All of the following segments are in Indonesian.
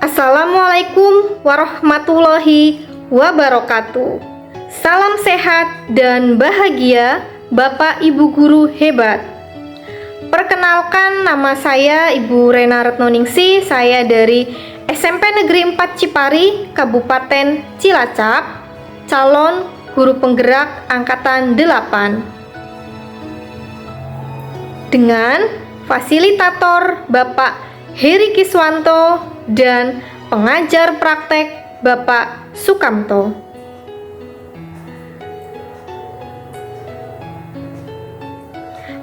Assalamualaikum warahmatullahi wabarakatuh. Salam sehat dan bahagia Bapak Ibu Guru hebat. Perkenalkan, nama saya Ibu Rena Retnoningsih. Saya dari SMP Negeri 4 Cipari, Kabupaten Cilacap, calon guru penggerak angkatan 8. Dengan fasilitator Bapak Heri Kiswanto dan pengajar praktek Bapak Sukamto.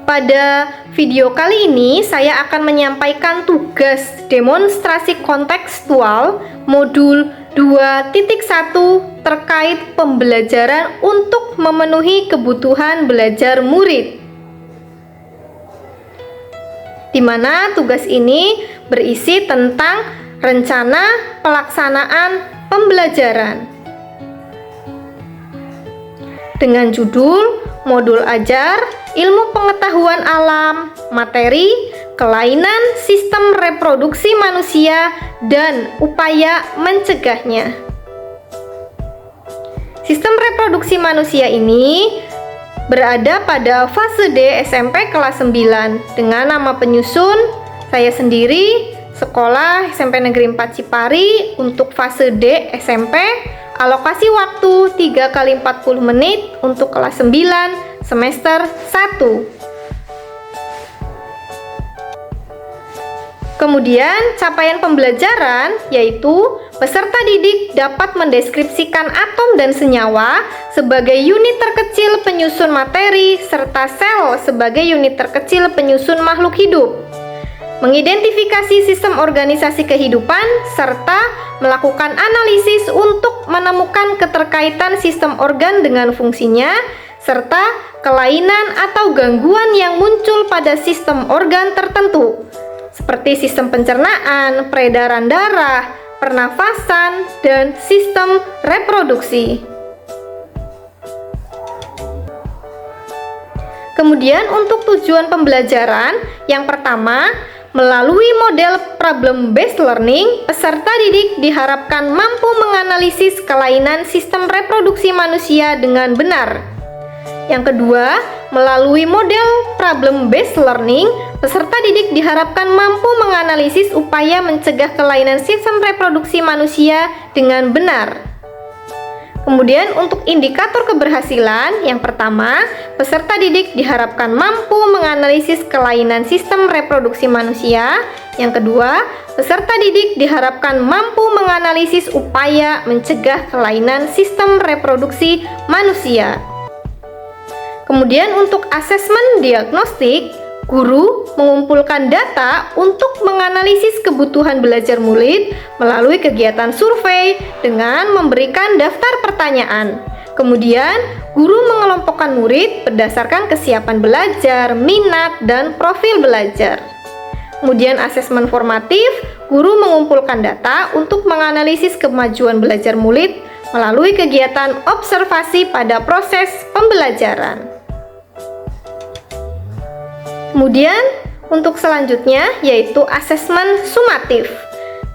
Pada video kali ini saya akan menyampaikan tugas demonstrasi kontekstual modul 2.1 terkait pembelajaran untuk memenuhi kebutuhan belajar murid, di mana tugas ini berisi tentang rencana pelaksanaan pembelajaran dengan judul Modul Ajar Ilmu Pengetahuan Alam, Materi, Kelainan Sistem Reproduksi Manusia, dan Upaya Mencegahnya. Sistem reproduksi manusia ini berada pada fase D SMP kelas 9 dengan nama penyusun saya sendiri, sekolah SMP Negeri 4 Cipari. Untuk fase D SMP, alokasi waktu 3 kali 40 menit untuk kelas 9 semester 1. Kemudian capaian pembelajaran yaitu peserta didik dapat mendeskripsikan atom dan senyawa sebagai unit terkecil penyusun materi serta sel sebagai unit terkecil penyusun makhluk hidup, mengidentifikasi sistem organisasi kehidupan, serta melakukan analisis untuk menemukan keterkaitan sistem organ dengan fungsinya, serta kelainan atau gangguan yang muncul pada sistem organ tertentu, seperti sistem pencernaan, peredaran darah, pernafasan, dan sistem reproduksi. Kemudian untuk tujuan pembelajaran, yang pertama, melalui model problem-based learning, peserta didik diharapkan mampu menganalisis kelainan sistem reproduksi manusia dengan benar. Yang kedua, melalui model problem-based learning, peserta didik diharapkan mampu menganalisis upaya mencegah kelainan sistem reproduksi manusia dengan benar. Kemudian untuk indikator keberhasilan, yang pertama, peserta didik diharapkan mampu menganalisis kelainan sistem reproduksi manusia. Yang kedua, peserta didik diharapkan mampu menganalisis upaya mencegah kelainan sistem reproduksi manusia. Kemudian untuk asesmen diagnostik, guru mengumpulkan data untuk menganalisis kebutuhan belajar murid melalui kegiatan survei dengan memberikan daftar pertanyaan. Kemudian, guru mengelompokkan murid berdasarkan kesiapan belajar, minat, dan profil belajar. Kemudian asesmen formatif, guru mengumpulkan data untuk menganalisis kemajuan belajar murid melalui kegiatan observasi pada proses pembelajaran. Kemudian untuk selanjutnya yaitu asesmen sumatif.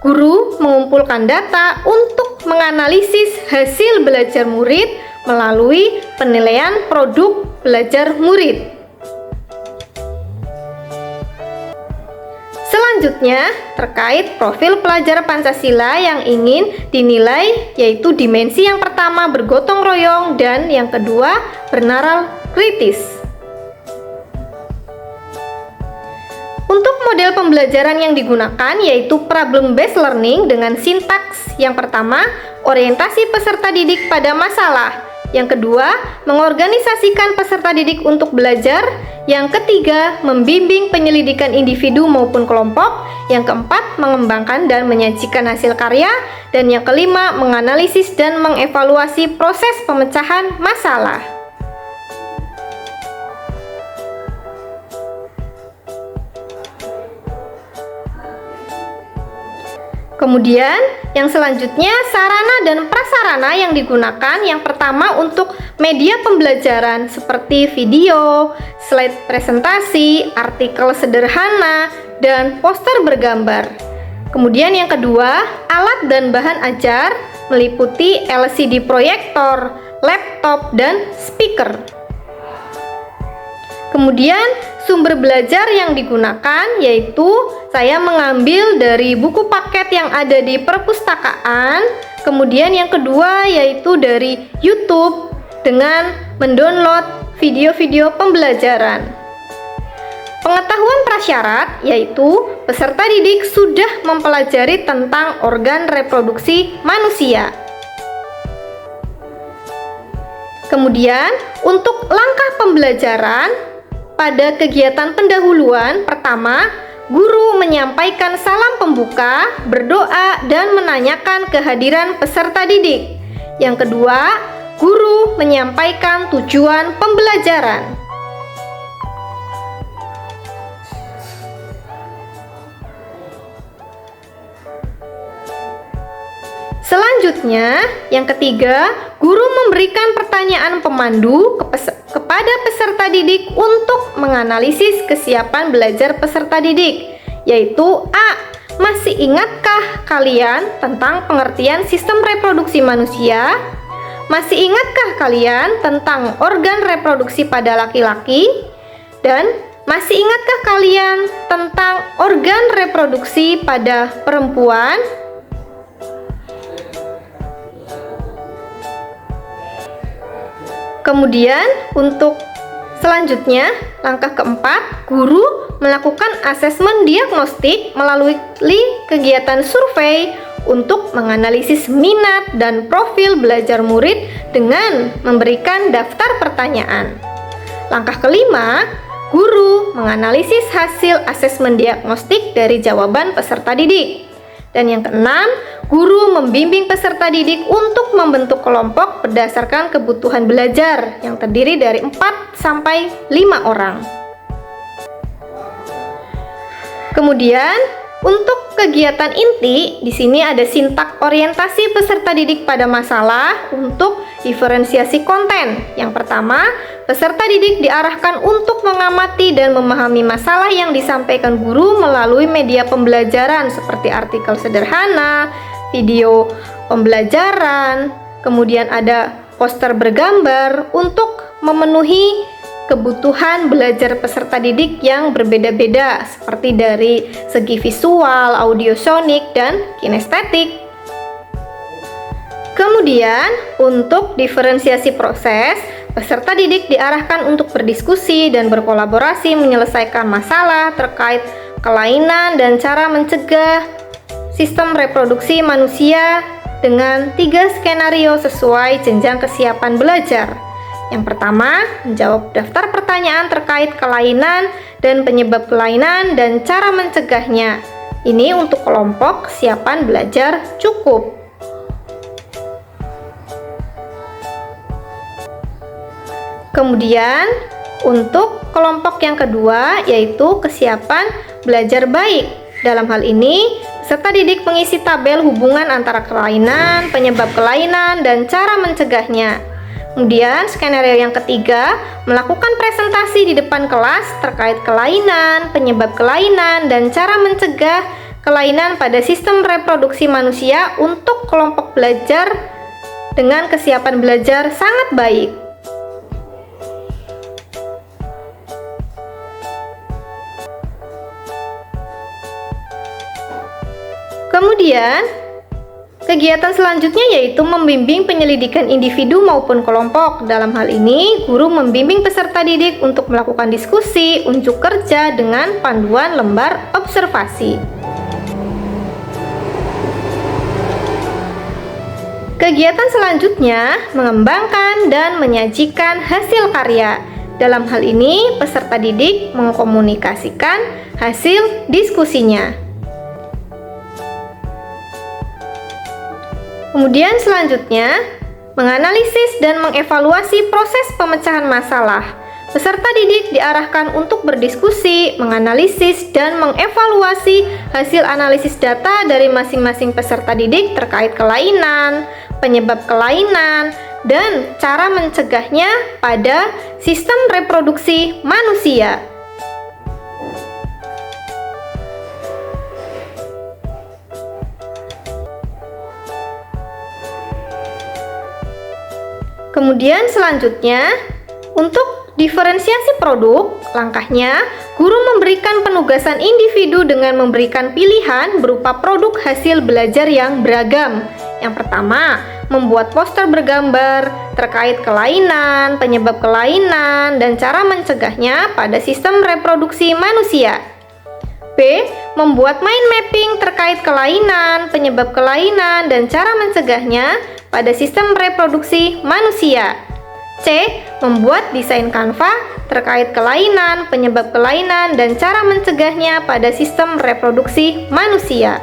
Guru mengumpulkan data untuk menganalisis hasil belajar murid melalui penilaian produk belajar murid. Selanjutnya terkait profil pelajar Pancasila yang ingin dinilai yaitu dimensi yang pertama bergotong royong dan yang kedua bernaral kritis. Untuk model pembelajaran yang digunakan yaitu problem-based learning dengan sintaks. Yang pertama, orientasi peserta didik pada masalah. Yang kedua, mengorganisasikan peserta didik untuk belajar. Yang ketiga, membimbing penyelidikan individu maupun kelompok. Yang keempat, mengembangkan dan menyajikan hasil karya. Dan yang kelima, menganalisis dan mengevaluasi proses pemecahan masalah. Kemudian yang selanjutnya sarana dan prasarana yang digunakan. Yang pertama untuk media pembelajaran seperti video, slide presentasi, artikel sederhana, dan poster bergambar. Kemudian yang kedua, alat dan bahan ajar meliputi LCD proyektor, laptop, dan speaker. Kemudian sumber belajar yang digunakan yaitu saya mengambil dari buku paket yang ada di perpustakaan. Kemudian yang kedua yaitu dari YouTube dengan mendownload video-video pembelajaran. Pengetahuan prasyarat yaitu peserta didik sudah mempelajari tentang organ reproduksi manusia. Kemudian untuk langkah pembelajaran pada kegiatan pendahuluan, pertama, guru menyampaikan salam pembuka, berdoa, dan menanyakan kehadiran peserta didik. Yang kedua, guru menyampaikan tujuan pembelajaran. Selanjutnya, yang ketiga, guru memberikan pertanyaan pemandu kepada peserta didik untuk menganalisis kesiapan belajar peserta didik, yaitu A. Masih ingatkah kalian tentang pengertian sistem reproduksi manusia? Masih ingatkah kalian tentang organ reproduksi pada laki-laki? Dan masih ingatkah kalian tentang organ reproduksi pada perempuan? Kemudian untuk selanjutnya, langkah keempat, guru melakukan asesmen diagnostik melalui kegiatan survei untuk menganalisis minat dan profil belajar murid dengan memberikan daftar pertanyaan. Langkah kelima, guru menganalisis hasil asesmen diagnostik dari jawaban peserta didik. Dan yang keenam, guru membimbing peserta didik untuk membentuk kelompok berdasarkan kebutuhan belajar yang terdiri dari 4 sampai 5 orang. Kemudian, untuk kegiatan inti, di sini ada sintak orientasi peserta didik pada masalah untuk diferensiasi konten. Yang pertama, peserta didik diarahkan untuk mengamati dan memahami masalah yang disampaikan guru melalui media pembelajaran seperti artikel sederhana, video pembelajaran, kemudian ada poster bergambar untuk memenuhi kebutuhan belajar peserta didik yang berbeda-beda seperti dari segi visual, audiosonik, dan kinestetik. Kemudian, untuk diferensiasi proses, peserta didik diarahkan untuk berdiskusi dan berkolaborasi menyelesaikan masalah terkait kelainan dan cara mencegah sistem reproduksi manusia dengan 3 skenario sesuai jenjang kesiapan belajar. Yang pertama, menjawab daftar pertanyaan terkait kelainan dan penyebab kelainan dan cara mencegahnya. Ini untuk kelompok kesiapan belajar cukup. Kemudian, untuk kelompok yang kedua yaitu kesiapan belajar baik. Dalam hal ini, peserta didik mengisi tabel hubungan antara kelainan, penyebab kelainan, dan cara mencegahnya. Kemudian, skenario yang ketiga, melakukan presentasi di depan kelas terkait kelainan, penyebab kelainan, dan cara mencegah kelainan pada sistem reproduksi manusia untuk kelompok belajar dengan kesiapan belajar sangat baik. Kemudian, kegiatan selanjutnya yaitu membimbing penyelidikan individu maupun kelompok. Dalam hal ini, guru membimbing peserta didik untuk melakukan diskusi, unjuk kerja dengan panduan lembar observasi. Kegiatan selanjutnya mengembangkan dan menyajikan hasil karya. Dalam hal ini, peserta didik mengkomunikasikan hasil diskusinya. Kemudian selanjutnya, menganalisis dan mengevaluasi proses pemecahan masalah. Peserta didik diarahkan untuk berdiskusi, menganalisis, dan mengevaluasi hasil analisis data dari masing-masing peserta didik terkait kelainan, penyebab kelainan, dan cara mencegahnya pada sistem reproduksi manusia. Kemudian selanjutnya, untuk diferensiasi produk, langkahnya guru memberikan penugasan individu dengan memberikan pilihan berupa produk hasil belajar yang beragam. Yang pertama, membuat poster bergambar terkait kelainan, penyebab kelainan, dan cara mencegahnya pada sistem reproduksi manusia. B. Membuat mind mapping terkait kelainan, penyebab kelainan, dan cara mencegahnya pada sistem reproduksi manusia. C. Membuat desain Canva terkait kelainan, penyebab kelainan, dan cara mencegahnya pada sistem reproduksi manusia.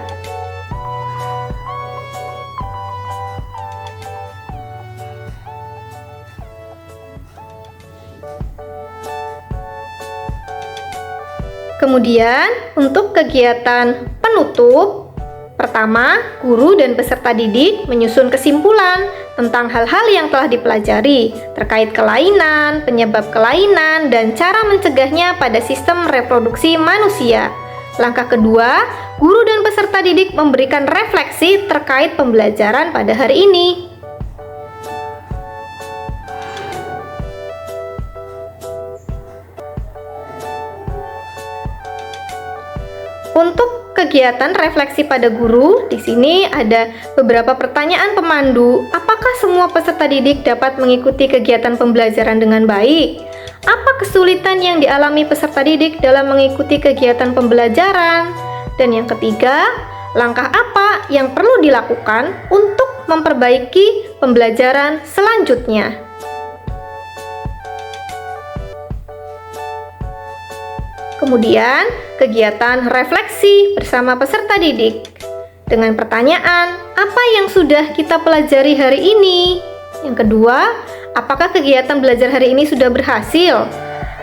Kemudian, untuk kegiatan penutup, pertama, guru dan peserta didik menyusun kesimpulan tentang hal-hal yang telah dipelajari terkait kelainan, penyebab kelainan, dan cara mencegahnya pada sistem reproduksi manusia. Langkah kedua, guru dan peserta didik memberikan refleksi terkait pembelajaran pada hari ini. Untuk kegiatan refleksi pada guru, di sini ada beberapa pertanyaan pemandu. Apakah semua peserta didik dapat mengikuti kegiatan pembelajaran dengan baik? Apa kesulitan yang dialami peserta didik dalam mengikuti kegiatan pembelajaran? Dan yang ketiga, langkah apa yang perlu dilakukan untuk memperbaiki pembelajaran selanjutnya? Kemudian, kegiatan refleksi bersama peserta didik dengan pertanyaan, apa yang sudah kita pelajari hari ini? Yang kedua, apakah kegiatan belajar hari ini sudah berhasil?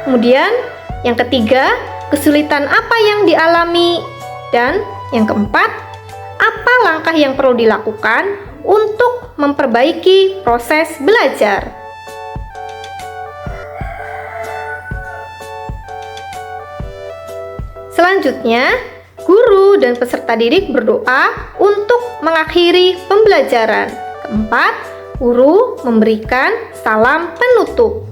Kemudian, yang ketiga, kesulitan apa yang dialami? Dan yang keempat, apa langkah yang perlu dilakukan untuk memperbaiki proses belajar? Selanjutnya, guru dan peserta didik berdoa untuk mengakhiri pembelajaran. Keempat, guru memberikan salam penutup.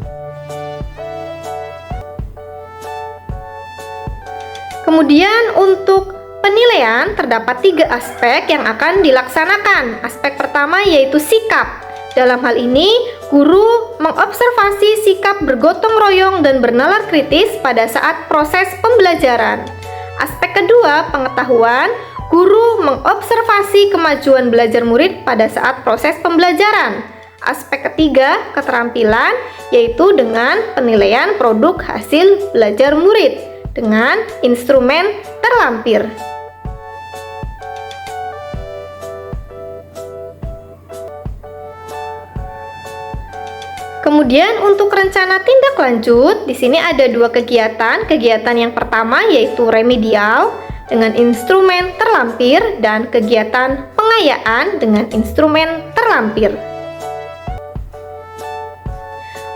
Kemudian untuk penilaian terdapat 3 aspek yang akan dilaksanakan. Aspek pertama yaitu sikap. Dalam hal ini, guru mengobservasi sikap bergotong royong dan bernalar kritis pada saat proses pembelajaran. Aspek kedua, pengetahuan. Guru mengobservasi kemajuan belajar murid pada saat proses pembelajaran. Aspek ketiga, keterampilan, yaitu dengan penilaian produk hasil belajar murid dengan instrumen terlampir. Kemudian untuk rencana tindak lanjut, di sini ada 2 kegiatan. Kegiatan yang pertama yaitu remedial dengan instrumen terlampir dan kegiatan pengayaan dengan instrumen terlampir.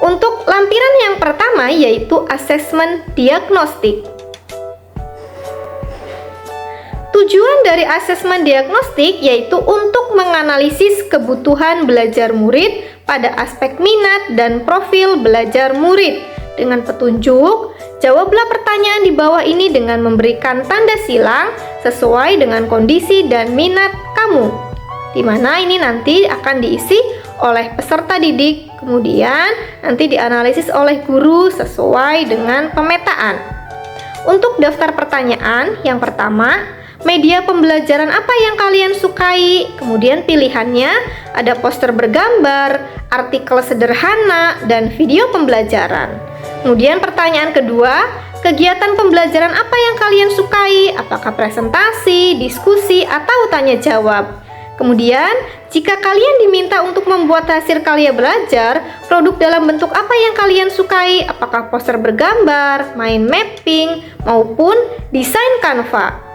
Untuk lampiran yang pertama yaitu asesmen diagnostik. Tujuan dari asesmen diagnostik yaitu untuk menganalisis kebutuhan belajar murid pada aspek minat dan profil belajar murid. Dengan petunjuk, jawablah pertanyaan di bawah ini dengan memberikan tanda silang sesuai dengan kondisi dan minat kamu. Di mana ini nanti akan diisi oleh peserta didik, kemudian nanti dianalisis oleh guru sesuai dengan pemetaan. Untuk daftar pertanyaan, yang pertama, media pembelajaran apa yang kalian sukai? Kemudian pilihannya ada poster bergambar, artikel sederhana, dan video pembelajaran. Kemudian pertanyaan kedua, kegiatan pembelajaran apa yang kalian sukai? Apakah presentasi, diskusi, atau tanya jawab? Kemudian, jika kalian diminta untuk membuat hasil karya belajar, produk dalam bentuk apa yang kalian sukai? Apakah poster bergambar, mind mapping, maupun desain Canva?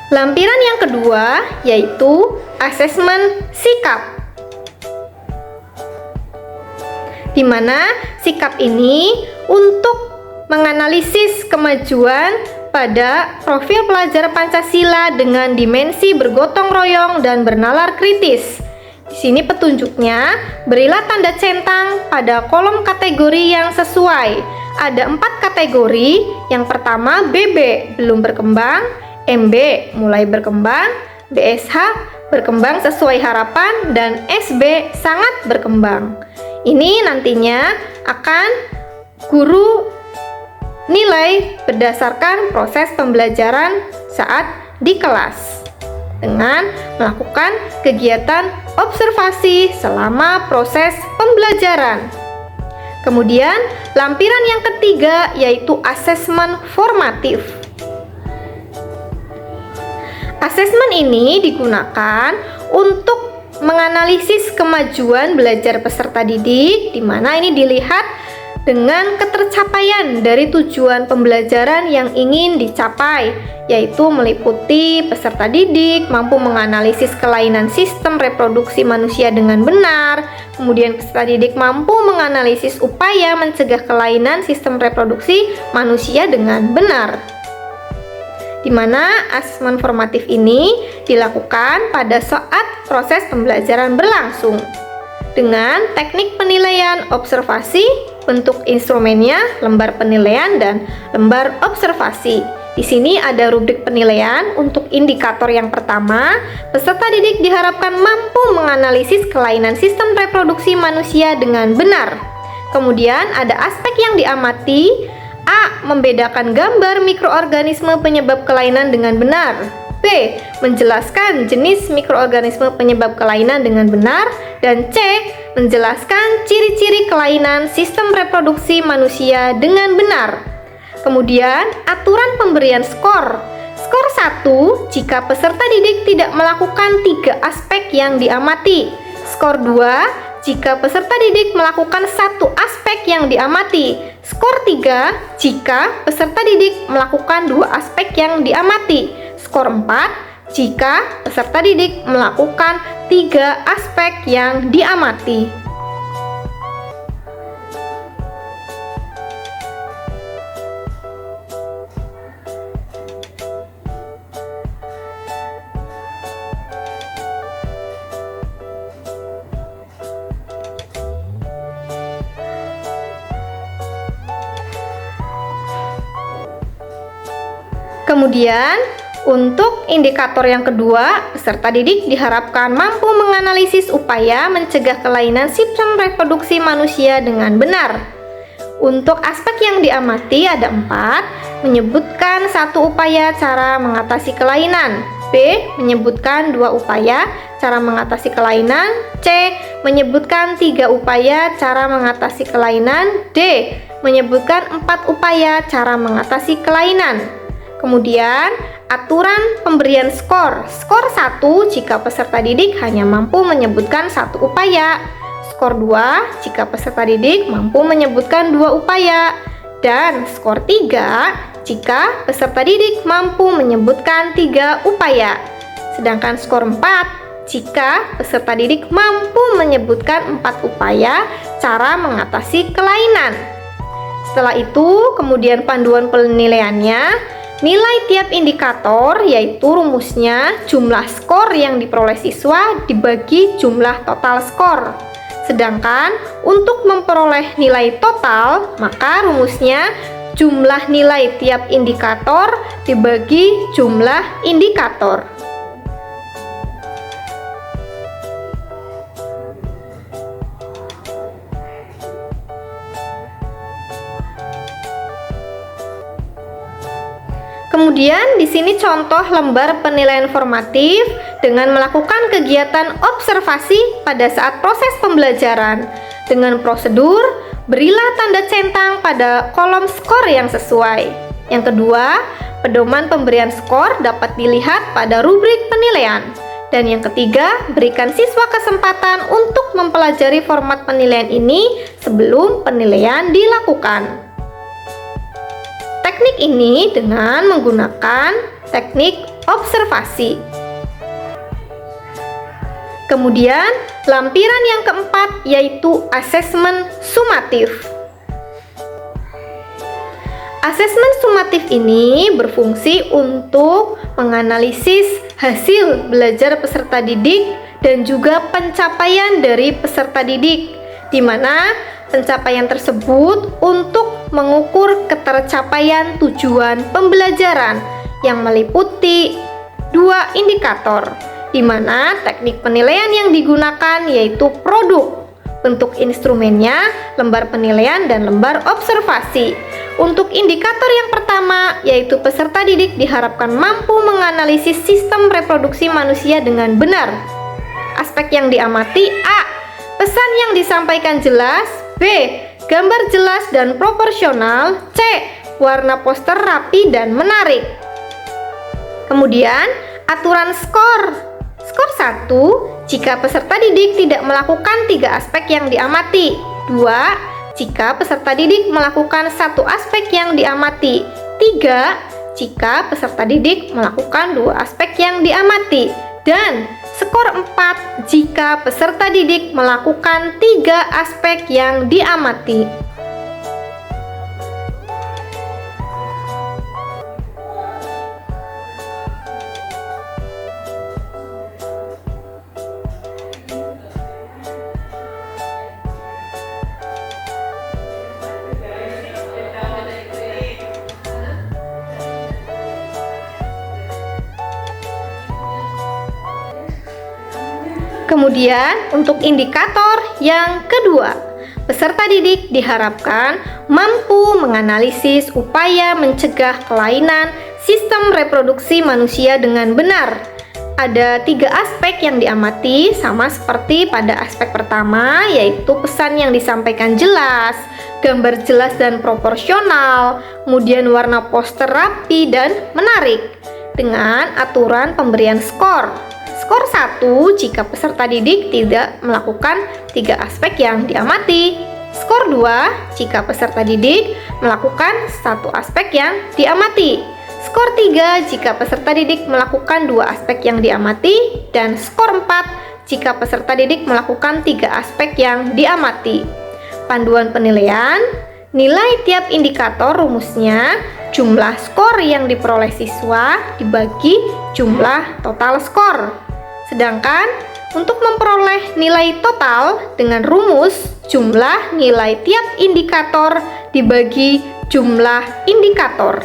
Lampiran yang kedua yaitu asesmen sikap, di mana sikap ini untuk menganalisis kemajuan pada profil pelajar Pancasila dengan dimensi bergotong royong dan bernalar kritis. Di sini petunjuknya, berilah tanda centang pada kolom kategori yang sesuai. Ada 4 kategori. Yang pertama BB, belum berkembang, MB, mulai berkembang, BSH, berkembang sesuai harapan, dan SB, sangat berkembang. Ini nantinya akan guru nilai berdasarkan proses pembelajaran saat di kelas dengan melakukan kegiatan observasi selama proses pembelajaran. Kemudian, lampiran yang ketiga yaitu asesmen formatif. Asesmen ini digunakan untuk menganalisis kemajuan belajar peserta didik, di mana ini dilihat dengan ketercapaian dari tujuan pembelajaran yang ingin dicapai, yaitu meliputi peserta didik mampu menganalisis kelainan sistem reproduksi manusia dengan benar, kemudian peserta didik mampu menganalisis upaya mencegah kelainan sistem reproduksi manusia dengan benar. Di mana asesmen formatif ini dilakukan pada saat proses pembelajaran berlangsung dengan teknik penilaian observasi. Bentuk instrumennya lembar penilaian dan lembar observasi. Di sini ada rubrik penilaian. Untuk indikator yang pertama, peserta didik diharapkan mampu menganalisis kelainan sistem reproduksi manusia dengan benar. Kemudian ada aspek yang diamati. A. Membedakan gambar mikroorganisme penyebab kelainan dengan benar. B. Menjelaskan jenis mikroorganisme penyebab kelainan dengan benar. Dan C. Menjelaskan ciri-ciri kelainan sistem reproduksi manusia dengan benar. Kemudian, aturan pemberian skor. Skor 1 jika peserta didik tidak melakukan 3 aspek yang diamati. Skor 2 jika peserta didik melakukan 1 aspek yang diamati. Skor 3 jika peserta didik melakukan 2 aspek yang diamati. Skor 4 jika peserta didik melakukan 3 aspek yang diamati. Kemudian, untuk indikator yang kedua, peserta didik diharapkan mampu menganalisis upaya mencegah kelainan sistem reproduksi manusia dengan benar. Untuk aspek yang diamati ada 4, menyebutkan 1 upaya cara mengatasi kelainan. B. Menyebutkan 2 upaya cara mengatasi kelainan. C. Menyebutkan 3 upaya cara mengatasi kelainan. D. Menyebutkan 4 upaya cara mengatasi kelainan. Kemudian, aturan pemberian skor. Skor 1 jika peserta didik hanya mampu menyebutkan 1 upaya. Skor 2 jika peserta didik mampu menyebutkan 2 upaya. Dan skor 3 jika peserta didik mampu menyebutkan 3 upaya. Sedangkan skor 4 jika peserta didik mampu menyebutkan 4 upaya cara mengatasi kelainan. Setelah itu, kemudian panduan penilaiannya. Nilai tiap indikator yaitu rumusnya jumlah skor yang diperoleh siswa dibagi jumlah total skor. Sedangkan untuk memperoleh nilai total, maka rumusnya jumlah nilai tiap indikator dibagi jumlah indikator. Kemudian di sini contoh lembar penilaian formatif dengan melakukan kegiatan observasi pada saat proses pembelajaran. Dengan prosedur, berilah tanda centang pada kolom skor yang sesuai. Yang kedua, pedoman pemberian skor dapat dilihat pada rubrik penilaian. Dan yang ketiga, berikan siswa kesempatan untuk mempelajari format penilaian ini sebelum penilaian dilakukan. Teknik ini dengan menggunakan teknik observasi. Kemudian, lampiran yang keempat yaitu asesmen sumatif. Asesmen sumatif ini berfungsi untuk menganalisis hasil belajar peserta didik dan juga pencapaian dari peserta didik, di mana pencapaian tersebut untuk mengukur ketercapaian tujuan pembelajaran yang meliputi dua indikator, di mana teknik penilaian yang digunakan yaitu produk. Bentuk instrumennya lembar penilaian dan lembar observasi. Untuk indikator yang pertama, yaitu peserta didik diharapkan mampu menganalisis sistem reproduksi manusia dengan benar. Aspek yang diamati: A. Pesan yang disampaikan jelas. B. Gambar jelas dan proporsional. C. Warna poster rapi dan menarik. Kemudian, aturan skor. Skor 1, jika peserta didik tidak melakukan 3 aspek yang diamati. 2, jika peserta didik melakukan 1 aspek yang diamati. 3, jika peserta didik melakukan 2 aspek yang diamati. Dan skor 4, jika peserta didik melakukan 3 aspek yang diamati. Kemudian, untuk indikator yang kedua, peserta didik diharapkan mampu menganalisis upaya mencegah kelainan sistem reproduksi manusia dengan benar. Ada 3 aspek yang diamati, sama seperti pada aspek pertama, yaitu pesan yang disampaikan jelas, gambar jelas dan proporsional, kemudian warna poster rapi dan menarik, dengan aturan pemberian skor. Skor 1 jika peserta didik tidak melakukan 3 aspek yang diamati. Skor 2 jika peserta didik melakukan 1 aspek yang diamati. Skor 3 jika peserta didik melakukan 2 aspek yang diamati. Dan skor 4 jika peserta didik melakukan 3 aspek yang diamati. Panduan penilaian: nilai tiap indikator rumusnya jumlah skor yang diperoleh siswa dibagi jumlah total skor. Sedangkan untuk memperoleh nilai total dengan rumus jumlah nilai tiap indikator dibagi jumlah indikator.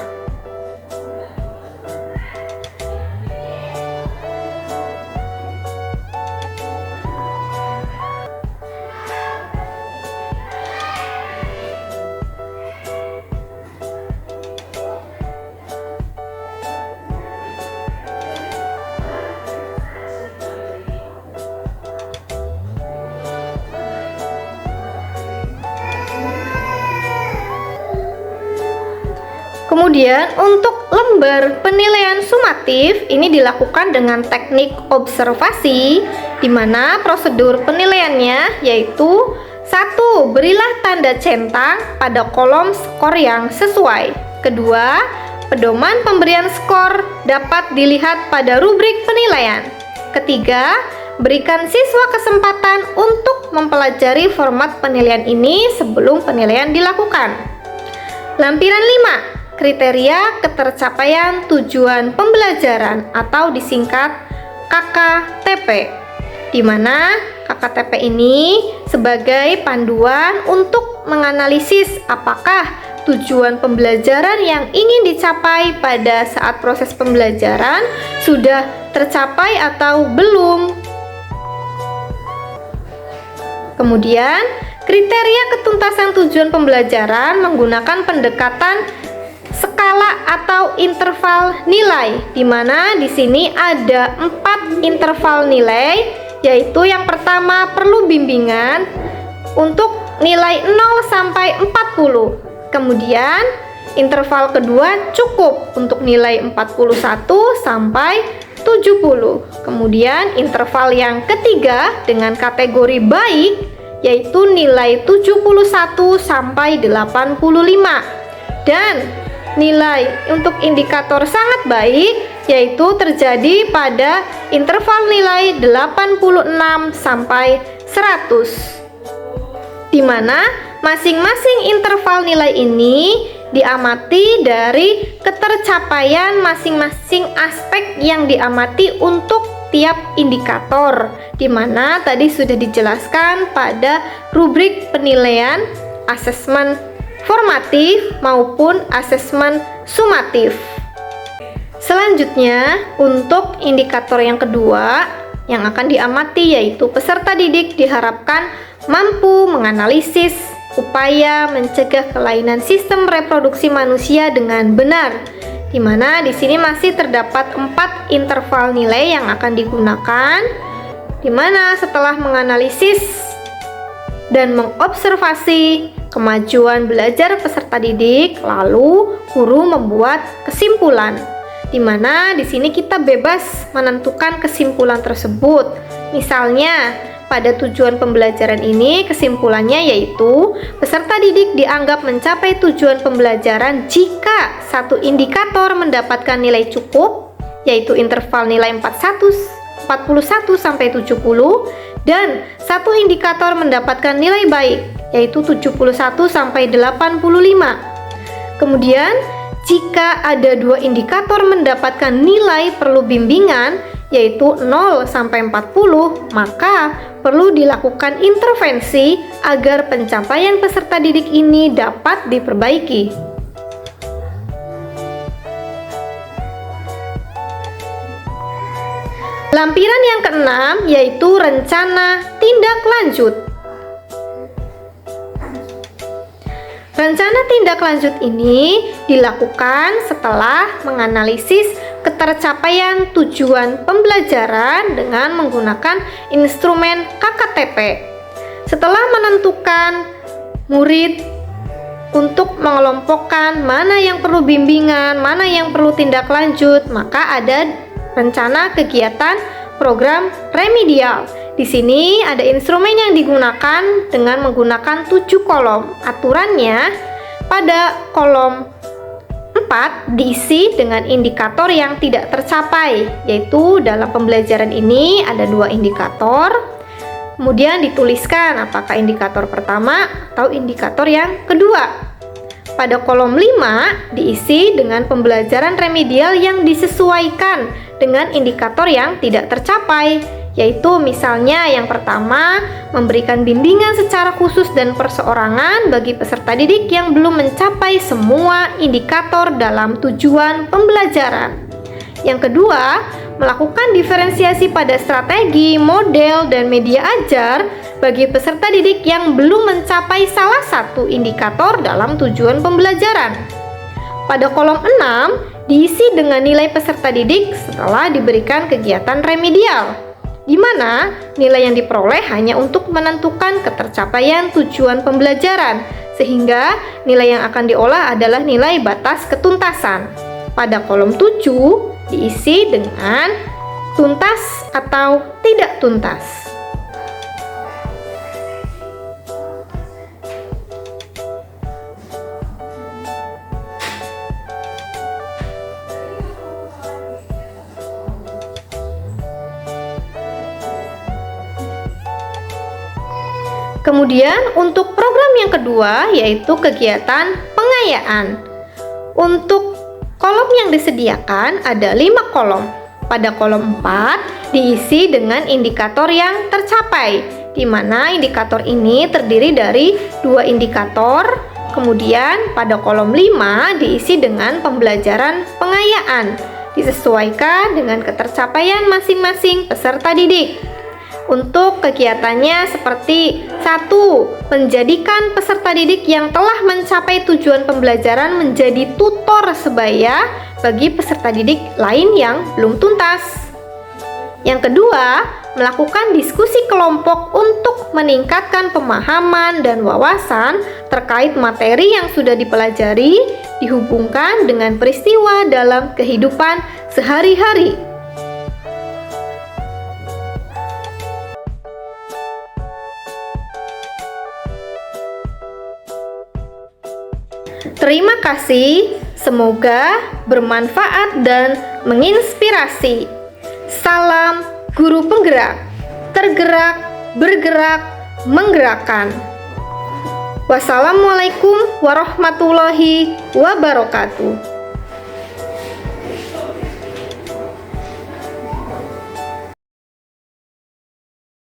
Kemudian untuk lembar penilaian sumatif ini dilakukan dengan teknik observasi, di mana prosedur penilaiannya yaitu 1. Berilah tanda centang pada kolom skor yang sesuai. Kedua, pedoman pemberian skor dapat dilihat pada rubrik penilaian. Ketiga, berikan siswa kesempatan untuk mempelajari format penilaian ini sebelum penilaian dilakukan. Lampiran 5. Kriteria ketercapaian tujuan pembelajaran atau disingkat KKTP, di mana KKTP ini sebagai panduan untuk menganalisis apakah tujuan pembelajaran yang ingin dicapai pada saat proses pembelajaran sudah tercapai atau belum. Kemudian, kriteria ketuntasan tujuan pembelajaran menggunakan pendekatan skala atau interval nilai, di mana di sini ada 4 interval nilai, yaitu yang pertama perlu bimbingan untuk nilai 0 sampai 40. Kemudian interval kedua cukup untuk nilai 41 sampai 70. Kemudian interval yang ketiga dengan kategori baik yaitu nilai 71 sampai 85. Dan nilai untuk indikator sangat baik yaitu terjadi pada interval nilai 86 sampai 100, di mana masing-masing interval nilai ini diamati dari ketercapaian masing-masing aspek yang diamati untuk tiap indikator, di mana tadi sudah dijelaskan pada rubrik penilaian asesmen formatif maupun asesmen sumatif. Selanjutnya, untuk indikator yang kedua yang akan diamati yaitu peserta didik diharapkan mampu menganalisis upaya mencegah kelainan sistem reproduksi manusia dengan benar, di mana di sini masih terdapat 4 interval nilai yang akan digunakan, di mana setelah menganalisis dan mengobservasi kemajuan belajar peserta didik, lalu guru membuat kesimpulan, di mana di sini kita bebas menentukan kesimpulan tersebut. Misalnya, pada tujuan pembelajaran ini kesimpulannya yaitu peserta didik dianggap mencapai tujuan pembelajaran jika satu indikator mendapatkan nilai cukup, yaitu interval nilai 41 sampai 70, dan satu indikator mendapatkan nilai baik, yaitu 71 sampai 85. Kemudian, jika ada 2 indikator mendapatkan nilai perlu bimbingan, yaitu 0 sampai 40, maka perlu dilakukan intervensi agar pencapaian peserta didik ini dapat diperbaiki. Lampiran yang keenam yaitu rencana tindak lanjut. Rencana tindak lanjut ini dilakukan setelah menganalisis ketercapaian tujuan pembelajaran dengan menggunakan instrumen KKTP. Setelah menentukan murid untuk mengelompokkan mana yang perlu bimbingan, mana yang perlu tindak lanjut, maka ada rencana kegiatan program remedial. Di sini ada instrumen yang digunakan dengan menggunakan 7 kolom. Aturannya pada kolom 4 diisi dengan indikator yang tidak tercapai, yaitu dalam pembelajaran ini ada 2 indikator. Kemudian dituliskan apakah indikator pertama atau indikator yang kedua. Pada kolom 5 diisi dengan pembelajaran remedial yang disesuaikan dengan indikator yang tidak tercapai, yaitu misalnya yang pertama, memberikan bimbingan secara khusus dan perseorangan bagi peserta didik yang belum mencapai semua indikator dalam tujuan pembelajaran. Yang kedua, melakukan diferensiasi pada strategi, model, dan media ajar bagi peserta didik yang belum mencapai salah satu indikator dalam tujuan pembelajaran. Pada kolom 6, diisi dengan nilai peserta didik setelah diberikan kegiatan remedial, di mana nilai yang diperoleh hanya untuk menentukan ketercapaian tujuan pembelajaran, sehingga nilai yang akan diolah adalah nilai batas ketuntasan. Pada kolom 7 diisi dengan tuntas atau tidak tuntas. Kemudian untuk program yang kedua yaitu kegiatan pengayaan. Untuk kolom yang disediakan ada 5 kolom. Pada kolom 4 diisi dengan indikator yang tercapai, di mana indikator ini terdiri dari 2 indikator. Kemudian pada kolom 5 diisi dengan pembelajaran pengayaan, disesuaikan dengan ketercapaian masing-masing peserta didik. Untuk kegiatannya seperti 1. Menjadikan peserta didik yang telah mencapai tujuan pembelajaran menjadi tutor sebaya bagi peserta didik lain yang belum tuntas. Yang kedua, melakukan diskusi kelompok untuk meningkatkan pemahaman dan wawasan terkait materi yang sudah dipelajari dihubungkan dengan peristiwa dalam kehidupan sehari-hari. Terima kasih, semoga bermanfaat dan menginspirasi. Salam guru penggerak, tergerak, bergerak, menggerakkan. Wassalamualaikum warahmatullahi wabarakatuh.